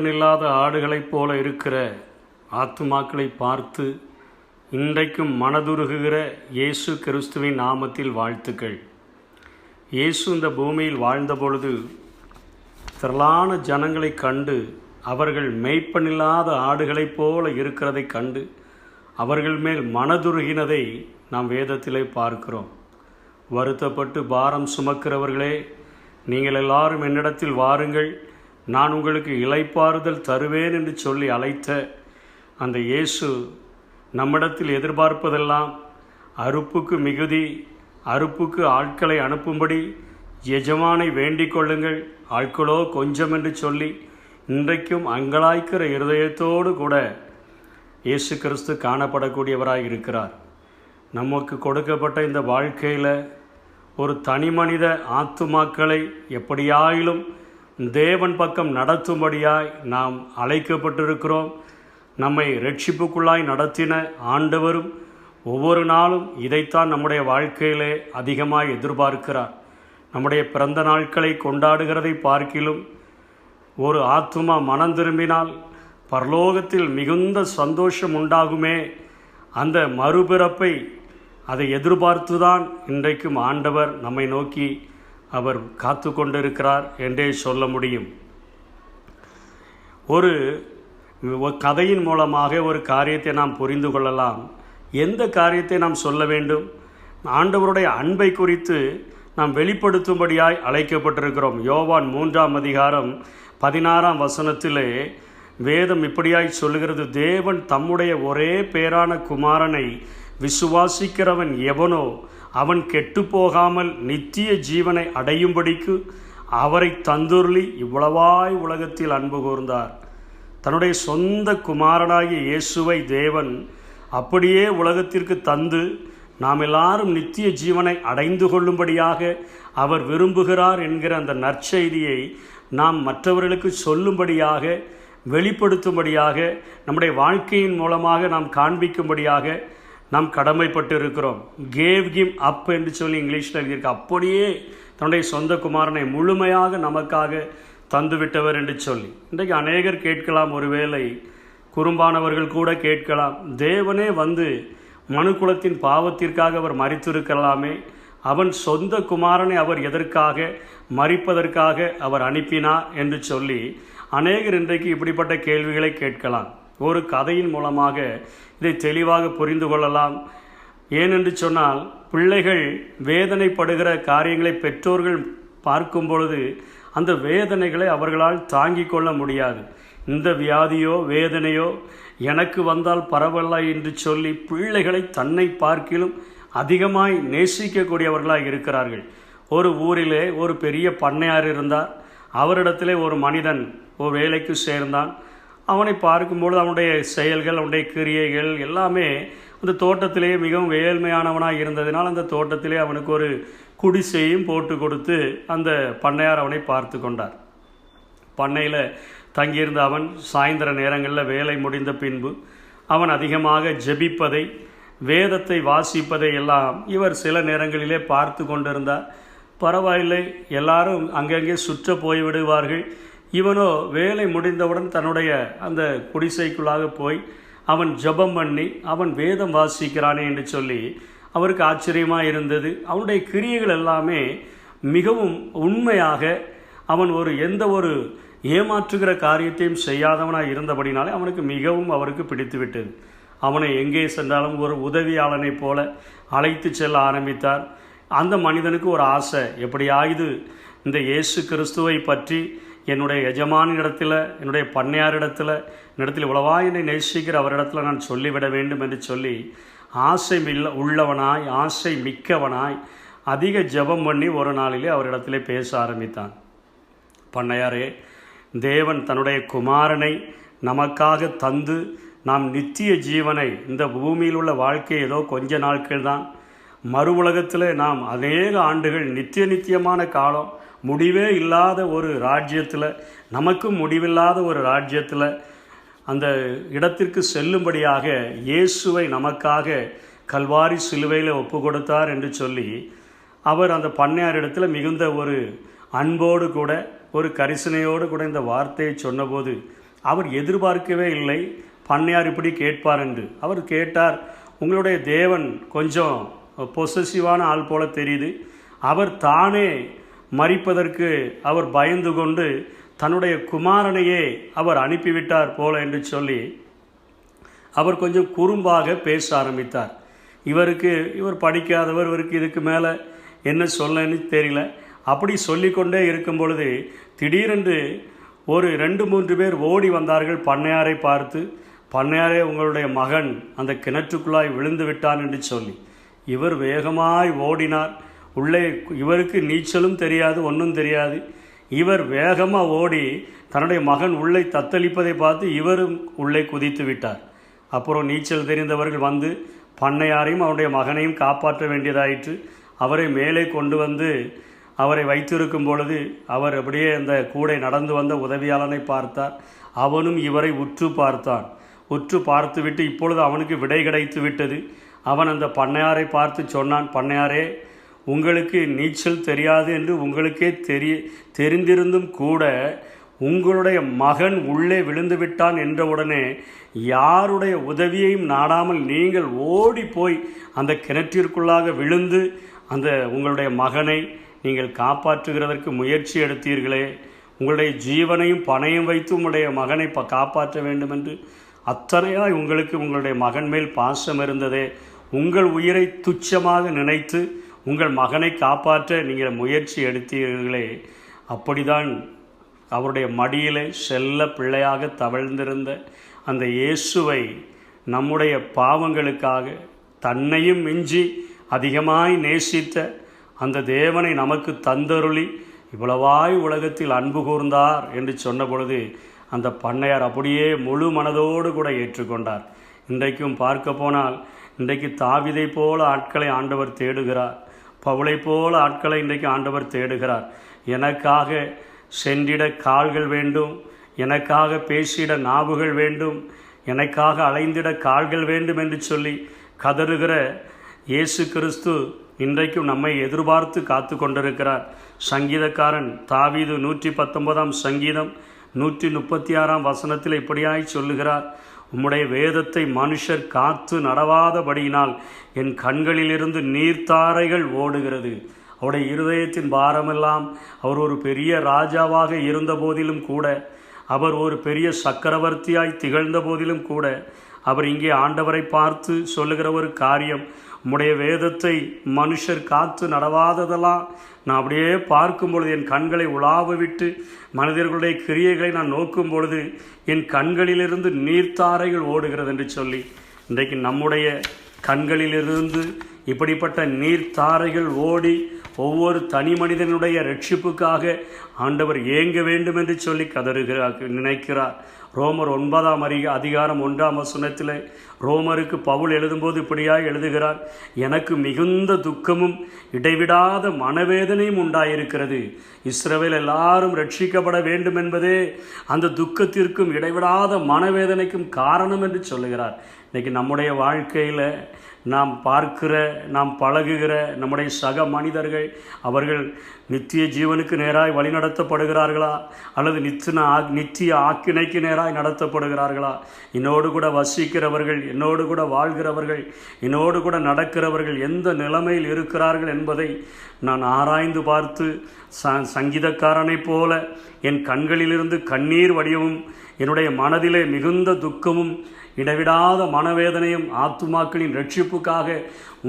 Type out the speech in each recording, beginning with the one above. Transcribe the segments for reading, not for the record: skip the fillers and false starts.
மேய்ப்பனில்லாத ஆடுகளைப் போல இருக்கிற ஆத்துமாக்களை பார்த்து இன்றைக்கும் மனதுருகுகிற இயேசு கிறிஸ்துவின் நாமத்தில் வாழ்த்துக்கள். இயேசு இந்த பூமியில் வாழ்ந்தபொழுது திரளான ஜனங்களை கண்டு அவர்கள் மேய்ப்பனில்லாத ஆடுகளைப் போல இருக்கிறதை கண்டு அவர்கள் மேல் மனதுருகினதை நாம் வேதத்திலே பார்க்கிறோம். வருத்தப்பட்டு பாரம் சுமக்கிறவர்களே, நீங்கள் எல்லாரும் என்னிடத்தில் வாருங்கள், நான் உங்களுக்கு இளைப்பாறுதல் தருவேன் என்று சொல்லி அழைத்த அந்த இயேசு நம்மிடத்தில் எதிர்பார்ப்பதெல்லாம் அறுப்புக்கு மிகுதி, அறுப்புக்கு ஆட்களை அனுப்பும்படி எஜமானை வேண்டிக் கொள்ளுங்கள், ஆட்களோ கொஞ்சம் என்று சொல்லி இன்றைக்கும் அங்கலாய்க்கிற இருதயத்தோடு கூட இயேசு கிறிஸ்து காணப்படக்கூடியவராய் இருக்கிறார். நமக்கு கொடுக்கப்பட்ட இந்த வாழ்க்கையில் ஒரு தனி மனித ஆத்துமாக்களை எப்படியாயிலும் தேவன் பக்கம் நடத்தும்படியாய் நாம் அழைக்கப்பட்டிருக்கிறோம். நம்மை இரட்சிப்புக்குள்ளாய் நடத்தின ஆண்டவரும் ஒவ்வொரு நாளும் இதைத்தான் நம்முடைய வாழ்க்கையிலே அதிகமாக எதிர்பார்க்கிறார். நம்முடைய பிறந்த நாட்களை கொண்டாடுகிறதை பார்க்கிலும் ஒரு ஆத்துமா மனம் திரும்பினால் பரலோகத்தில் மிகுந்த சந்தோஷம் உண்டாகுமே, அந்த மறுபிறப்பை அதை எதிர்பார்த்துதான் இன்றைக்கும் ஆண்டவர் நம்மை நோக்கி அவர் காத்து கொண்டிருக்கிறார் என்றே சொல்ல முடியும். ஒரு கதையின் மூலமாக ஒரு காரியத்தை நாம் புரிந்து கொள்ளலாம். எந்த காரியத்தை நாம் சொல்ல வேண்டும்? ஆண்டவருடைய அன்பை குறித்து நாம் வெளிப்படுத்தும்படியாய் அழைக்கப்பட்டிருக்கிறோம். யோவான் 3:16 வேதம் இப்படியாய் சொல்லுகிறது, தேவன் தம்முடைய ஒரே பேரான குமாரனை விசுவாசிக்கிறவன் எவனோ அவன் கெட்டு போகாமல் நித்திய ஜீவனை அடையும்படிக்கு அவரை தந்துருளி இவ்வளவாய் உலகத்தில் அன்பு கூர்ந்தார். தன்னுடைய சொந்த குமாரனாகிய இயேசுவை தேவன் அப்படியே உலகத்திற்கு தந்து நாம் எல்லாரும் நித்திய ஜீவனை அடைந்து கொள்ளும்படியாக அவர் விரும்புகிறார் என்கிற அந்த நற்செய்தியை நாம் மற்றவர்களுக்கு சொல்லும்படியாக, வெளிப்படுத்தும்படியாக, நம்முடைய வாழ்க்கையின் மூலமாக நாம் காண்பிக்கும்படியாக நாம் கடமைப்பட்டு இருக்கிறோம். கேவ் கிம் அப் என்று சொல்லி இங்கிலீஷில் எழுதியிருக்கு. அப்படியே தன்னுடைய சொந்த குமாரனை முழுமையாக நமக்காக தந்துவிட்டவர் என்று சொல்லி. இன்றைக்கு அநேகர் கேட்கலாம், ஒருவேளை குறும்பானவர்கள் கூட கேட்கலாம், தேவனே வந்து மனுக்குலத்தின் பாவத்திற்காக அவர் மரித்திருக்கலாமே, அவன் சொந்த குமாரனை அவர் எதற்காக மரிப்பதற்காக அவர் அனுப்பினார் என்று சொல்லி அநேகர் இன்றைக்கு இப்படிப்பட்ட கேள்விகளை கேட்கலாம். ஒரு கதையின் மூலமாக இதை தெளிவாக புரிந்து கொள்ளலாம். ஏனென்று சொன்னால், பிள்ளைகள் வேதனைப்படுகிற காரியங்களை பெற்றோர்கள் பார்க்கும் பொழுது அந்த வேதனைகளை அவர்களால் தாங்கிக் கொள்ள முடியாது. இந்த வியாதியோ வேதனையோ எனக்கு வந்தால் பரவாயில்ல என்று சொல்லி பிள்ளைகளை தன்னை பார்க்கிலும் அதிகமாய் நேசிக்கக்கூடியவர்களாக இருக்கிறார்கள். ஒரு ஊரிலே ஒரு பெரிய பண்ணையார் இருந்தார். அவரிடத்திலே ஒரு மனிதன் ஒரு வேலைக்கு சேர்ந்தான். அவனை பார்க்கும்பொழுது அவனுடைய செயல்கள், அவனுடைய கிரியைகள் எல்லாமே அந்த தோட்டத்திலே மிகவும் ஏழ்மையானவனாக இருந்ததினால் அந்த தோட்டத்திலே அவனுக்கு ஒரு குடிசையும் போட்டு கொடுத்து அந்த பண்ணையார் அவனை பார்த்து கொண்டார். பண்ணையில் தங்கியிருந்த அவன் சாயந்தர நேரங்களில் வேலை முடிந்த பின்பு அவன் அதிகமாக ஜெபிப்பதை, வேதத்தை வாசிப்பதை எல்லாம் இவர் சில நேரங்களிலே பார்த்து கொண்டிருந்தார். பரவாயில்லை, எல்லாரும் அங்கங்கே சுற்ற போய்விடுவார்கள். இவனோ வேலை முடிந்தவுடன் தன்னுடைய அந்த குடிசைக்குள்ளாக போய் அவன் ஜெபம் பண்ணி அவன் வேதம் வாசிக்கிறானே என்று சொல்லி அவருக்கு ஆச்சரியமாக இருந்தது. அவனுடைய கிரியைகள் எல்லாமே மிகவும் உண்மையாக, அவன் எந்த ஒரு ஏமாற்றுகிற காரியத்தையும் செய்யாதவனாக இருந்தபடினாலே அவனுக்கு மிகவும் அவருக்கு பிடித்து விட்டது. அவனை எங்கே சென்றாலும் ஒரு உதவியாளனை போல அழைத்து செல்ல ஆரம்பித்தார். அந்த மனிதனுக்கு ஒரு ஆசை, எப்படியாவது இந்த இயேசு கிறிஸ்துவை பற்றி என்னுடைய எஜமானிடத்தில், என்னுடைய பண்ணையாரிடத்தில், என்னிடத்தில் இவ்வளவா என்னை நேசிக்கிற அவரிடத்தில் நான் சொல்லிவிட வேண்டும் என்று சொல்லி ஆசை உள்ளவனாய், ஆசை மிக்கவனாய் அதிக ஜெபம் பண்ணி ஒரு நாளிலே அவரிடத்திலே பேச ஆரம்பித்தான். பண்ணையாரே, தேவன் தன்னுடைய குமாரனை நமக்காக தந்து நாம் நித்திய ஜீவனை, இந்த பூமியில் உள்ள வாழ்க்கை ஏதோ கொஞ்ச நாட்கள் தான், மறு உலகத்தில் நாம் அநேக ஆண்டுகள் நித்தியமான காலம், முடிவே இல்லாத ஒரு ராஜ்யத்தில், நமக்கும் முடிவில்லாத ஒரு ராஜ்யத்தில் அந்த இடத்திற்கு செல்லும்படியாக இயேசுவை நமக்காக கல்வாரி சிலுவையில் ஒப்பு கொடுத்தார் என்று சொல்லி அவர் அந்த பண்ணையாரிடத்தில் மிகுந்த ஒரு அன்போடு கூட ஒரு கரிசனையோடு கூட இந்த வார்த்தையை சொன்னபோது அவர் எதிர்பார்க்கவே இல்லை பண்ணையார் இப்படி கேட்பார் என்று. அவர் கேட்டார், உங்களுடைய தேவன் கொஞ்சம் பொசசிவான ஆள் போல தெரியுது, அவர் தானே மரிப்பதற்கு அவர் பயந்து கொண்டு தன்னுடைய குமாரனையே அவர் அனுப்பிவிட்டார் போல என்று சொல்லி அவர் கொஞ்சம் குறும்பாக பேச ஆரம்பித்தார். இவர் படிக்காதவர், இவருக்கு இதுக்கு மேலே என்ன சொல்லன்னு தெரியல. அப்படி சொல்லிக்கொண்டே இருக்கும் பொழுது திடீரென்று ஒரு 2-3 பேர் ஓடி வந்தார்கள் பண்ணையாரை பார்த்து. பண்ணையாரே, உங்களுடைய மகன் அந்த கிணற்றுக்குள்ளாய் விழுந்து விட்டான் என்று சொல்லி. இவர் வேகமாய் ஓடினார். உள்ளே இவருக்கு நீச்சலும் தெரியாது, ஒன்றும் தெரியாது. இவர் வேகமாக ஓடி தன்னுடைய மகன் உள்ளே தத்தளிப்பதை பார்த்து இவரும் உள்ளே குதித்து விட்டார். அப்புறம் நீச்சல் தெரிந்தவர்கள் வந்து பண்ணையாரையும் அவருடைய மகனையும் காப்பாற்ற வேண்டியதாயிற்று. அவரை மேலே கொண்டு வந்து அவரை வைத்திருக்கும் பொழுது அவர் அப்படியே அந்த கூடை நடந்து வந்த உதவியாளனை பார்த்தார். அவனும் இவரை உற்று பார்த்தான். உற்று பார்த்துவிட்டு இப்பொழுது அவனுக்கு விடை கிடைத்து விட்டது. அவன் அந்த பண்ணையாரை பார்த்து சொன்னான், பண்ணையாரே, உங்களுக்கு நீச்சல் தெரியாது என்று உங்களுக்கே தெரிந்திருந்தும் கூட உங்களுடைய மகன் உள்ளே விழுந்து விட்டான் என்றவுடனே யாருடைய உதவியையும் நாடாமல் நீங்கள் ஓடி போய் அந்த கிணற்றிற்குள்ளாக விழுந்து அந்த உங்களுடைய மகனை நீங்கள் காப்பாற்றுகிறதற்கு முயற்சி எடுத்தீர்களே, உங்களுடைய ஜீவனையும் பணையும் வைத்து உங்களுடைய மகனை காப்பாற்ற வேண்டும் என்று அத்தனையாய் உங்களுக்கு உங்களுடைய மகன் மேல் பாசம் இருந்ததே, உங்கள் உயிரை துச்சமாக நினைத்து உங்கள் மகனை காப்பாற்ற நீங்கள் முயற்சி எடுத்தீர்களே, அப்படிதான் அவருடைய மடியிலே செல்ல பிள்ளையாக தவழ்ந்திருந்த அந்த இயேசுவை நம்முடைய பாவங்களுக்காக தன்னையும் மிஞ்சி அதிகமாய் நேசித்த அந்த தேவனை நமக்கு தந்தருளி இவ்வளவாய் உலகத்தில் அன்பு கூர்ந்தார் என்று சொன்ன பொழுது அந்த பண்ணையார் அப்படியே முழு மனதோடு கூட ஏற்றுக்கொண்டார். இன்றைக்கும் பார்க்க போனால் இன்றைக்கு தாவீதை போல ஆட்களை ஆண்டவர் தேடுகிறார், பவுலை போல ஆட்களை இன்றைக்கு ஆண்டவர் தேடுகிறார். எனக்காக சென்றிட கால்கள் வேண்டும், எனக்காக பேசிட நாவுகள் வேண்டும், எனக்காக அலைந்திட கால்கள் வேண்டும் என்று சொல்லி கதறுகிற இயேசு கிறிஸ்து இன்றைக்கும் நம்மை எதிர்பார்த்து காத்து கொண்டிருக்கிறார். சங்கீதக்காரன் தாவீது 119 சங்கீதம் 136 இப்படியாய் சொல்லுகிறார், உம்முடைய வேதத்தை மனுஷர் காத்து நடவாதபடியினால் என் கண்களிலிருந்து நீர்த்தாரைகள் ஓடுகிறது. அவருடைய இருதயத்தின் பாரமெல்லாம் அவர் ஒரு பெரிய ராஜாவாக இருந்த போதிலும் கூட, அவர் ஒரு பெரிய சக்கரவர்த்தியாய் திகழ்ந்த போதிலும் கூட, அவர் இங்கே ஆண்டவரை பார்த்து சொல்லுகிற ஒரு காரியம், உம்முடைய வேதத்தை மனுஷர் காத்து நடவாததெல்லாம் நான் அப்படியே பார்க்கும் பொழுது என் கண்களை உலாவ விட்டு மனிதர்களுடைய கிரியைகளை நான் நோக்கும் பொழுது என் கண்களிலிருந்து நீர்த்தாரைகள் ஓடுகிறது என்று சொல்லி இன்றைக்கு நம்முடைய கண்களிலிருந்து இப்படிப்பட்ட நீர்த்தாரைகள் ஓடி ஒவ்வொரு தனி மனிதனுடைய ரட்சிப்புக்காக ஆண்டவர் ஏங்க வேண்டும் என்று சொல்லி நினைக்கிறார். ரோமர் 9 ரோமருக்கு பவுல் எழுதும்போது இப்படியாக எழுதுகிறார், எனக்கு மிகுந்த துக்கமும் இடைவிடாத மனவேதனையும் உண்டாயிருக்கிறது. இஸ்ரவேல் எல்லாரும் ரட்சிக்கப்பட வேண்டும் என்பதே அந்த துக்கத்திற்கும் இடைவிடாத மனவேதனைக்கும் காரணம் என்று சொல்லுகிறார். இன்றைக்கி நம்முடைய வாழ்க்கையில் நாம் பார்க்கிற, நாம் பழகுகிற நம்முடைய சக மனிதர்கள் அவர்கள் நித்திய ஜீவனுக்கு நேராய் வழிநடத்தப்படுகிறார்களா அல்லது நித்திய ஆக்கினைக்கு நேராய் நடத்தப்படுகிறார்களா? என்னோடு கூட வசிக்கிறவர்கள், என்னோடு கூட வாழ்கிறவர்கள், என்னோடு கூட நடக்கிறவர்கள் எந்த நிலைமையில் இருக்கிறார்கள் என்பதை நான் ஆராய்ந்து பார்த்து சங்கீதக்காரனைப் போல என் கண்களிலிருந்து கண்ணீர் வடியவும் என்னுடைய மனதிலே மிகுந்த துக்கமும் இடைவிடாத மனவேதனையும் ஆத்துமாக்களின் ரட்சிப்புக்காக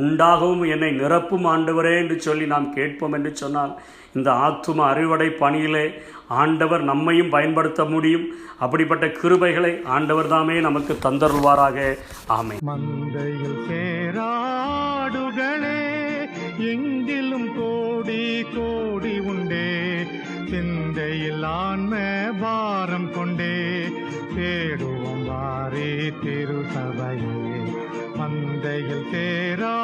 உண்டாகவும் என்னை நிரப்பும் ஆண்டவரே என்று சொல்லி நாம் கேட்போம் என்று சொன்னால் இந்த ஆத்தும அறுவடை பணியிலே ஆண்டவர் நம்மையும் பயன்படுத்த முடியும். அப்படிப்பட்ட கிருபைகளை ஆண்டவர் தாமே நமக்கு தந்தருள்வாராக. ஆமென். மந்தையில் சேராடுகளே எங்கிலும் கோடி கோடி உண்டே, சிந்தையில் ஆன்ம பாரம் கொண்டே தேடுவோம் வாரே திருசபையே. மந்தையில் சேரா